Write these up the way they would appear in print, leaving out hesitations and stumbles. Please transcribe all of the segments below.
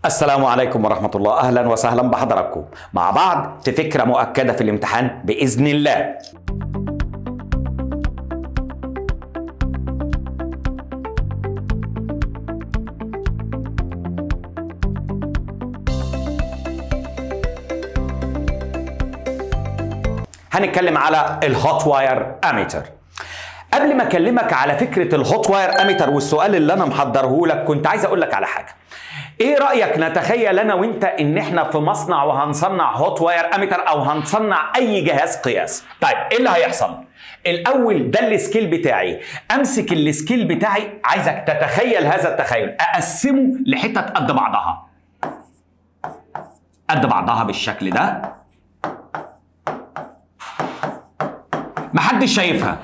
السلام عليكم ورحمة الله، أهلا وسهلا بحضراتكم مع بعض في فكرة مؤكدة في الامتحان بإذن الله. هنتكلم على الهوت واير اميتر. قبل ما اكلمك على فكرة الهوت واير اميتر والسؤال اللي انا محضره لك، كنت عايز اقول لك على حاجة. ايه رأيك نتخيل انا وانت ان احنا في مصنع وهنصنع هوت واير اميتر او هنصنع اي جهاز قياس؟ طيب ايه اللي هيحصل؟ الاول ده السكيل بتاعي، امسك السكيل بتاعي، عايزك تتخيل هذا التخيل، اقسمه لحتت قد بعضها بالشكل ده، محدش شايفها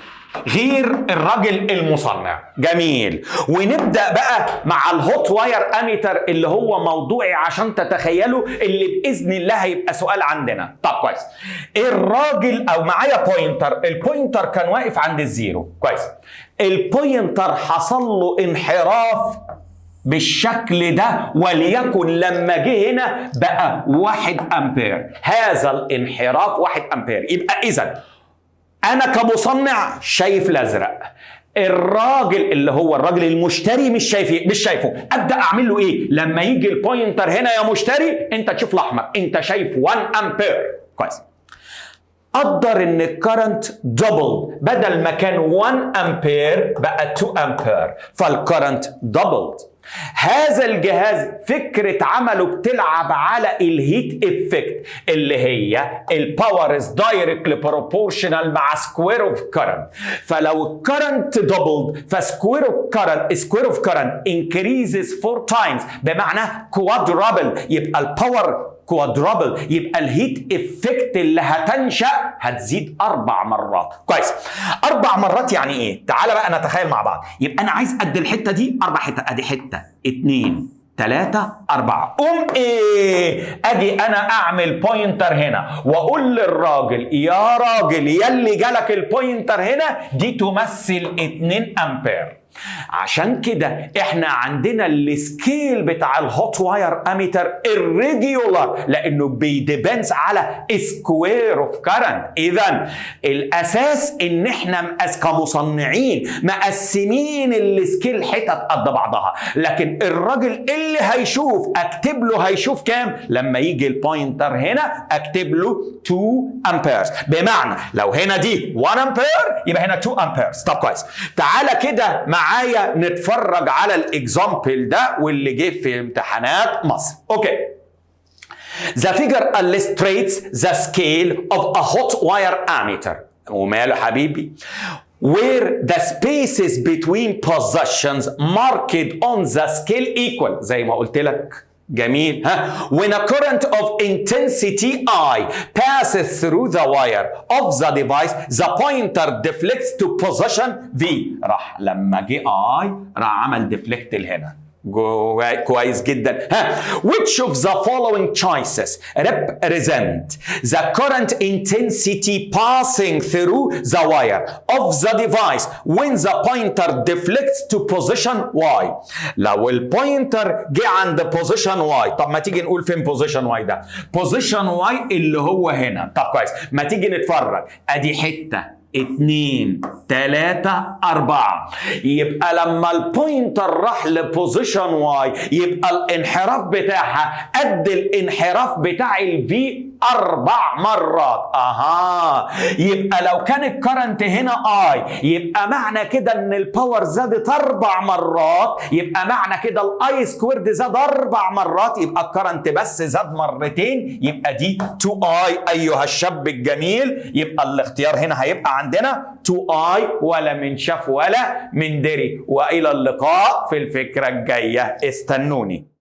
غير الراجل المصنع. جميل. ونبدأ بقى مع الهوت واير اميتر اللي هو موضوعي عشان تتخيلوا، اللي بإذن الله هيبقى سؤال عندنا. طب كويس. الراجل او معايا بوينتر، البوينتر كان واقف عند الزيرو. كويس. البوينتر حصل له انحراف بالشكل ده، وليكن لما جه هنا بقى 1 امبير. هذا الانحراف 1 امبير. يبقى اذا أنا كمصنع شايف الأزرق، الراجل اللي هو الراجل المشتري مش شايفه. أبدأ أعمل له إيه؟ لما يجي البوينتر هنا يا مشتري أنت تشوف الأحمر، أنت شايف 1 أمبير. كويس. قدر إن الكرنت دبل، بدل ما كان 1 أمبير بقى 2 أمبير، فالكرنت دبلد. هذا الجهاز فكرة عمله بتلعب على الهيت افكت اللي هي الباور از دايركتلي بروبورشنال مع سكوير اوف كرنت. فلو الكرنت دبلد فسكوير اوف كرنت انكريزز 4 تايمز، بمعنى كوادرابل، يبقى الباور كوادرابل، يبقى الهيت افكت اللي هتنشأ هتزيد 4 مرات. كويس. 4 مرات يعني ايه؟ تعالى بقى نتخيل مع بعض. يبقى انا عايز قد الحته دي 4 حتت، ادي حته 2 3 4. ايه؟ اجي انا اعمل بوينتر هنا واقول للراجل يا راجل يلي جالك البوينتر هنا دي تمثل 2 امبير. عشان كده احنا عندنا السكيل بتاع الهوت واير اميتر الريجولار، لانه بيديبنس على سكوير اوف كارنت. اذا الاساس ان احنا كمصنعين مقسمين السكيل حتت قد بعضها، لكن الراجل اللي هيشوف اكتب له هيشوف كام؟ لما يجي البوينتر هنا اكتب له 2 امبيرز، بمعنى لو هنا دي 1 امبير يبقى هنا 2 امبيرز. طب كويس. تعالى كده معايا نتفرج على الاكزامبل ده واللي جه في امتحانات مصر. اوكي. The figure illustrates the scale of a hot wire ammeter. وماله حبيبي؟ where the spaces between positions marked on the scale equal، زي ما قلت لك. جميل. ها. When a current of intensity I passes through the wire of the device, the pointer deflects to position V. راح لما جه I راح عمل deflect لهنا. كويس جدا. ها. Which of the following choices represent the current intensity passing through the wire of the device when the pointer deflects to position Y؟ لو البوينتر جه عند position Y، طب ما تيجي نقول فين position Y ده؟ position Y اللي هو هنا. طب كويس. ما تيجي نتفرج، ادي حته 2 3 4. يبقى لما البوينتر راح لبوزيشن واي يبقى الانحراف بتاعها قد الانحراف بتاع الفي 4 مرات. يبقى لو كان الكرنت هنا اي يبقى معنى كده ان الباور زادت 4 مرات، يبقى معنى كده الاي سكويرد زاد 4 مرات، يبقى الكرنت بس زاد مرتين، يبقى دي 2 اي ايها الشاب الجميل. يبقى الاختيار هنا هيبقى عندنا 2 اي، ولا من شاف ولا من دري. والى اللقاء في الفكرة الجاية، استنوني.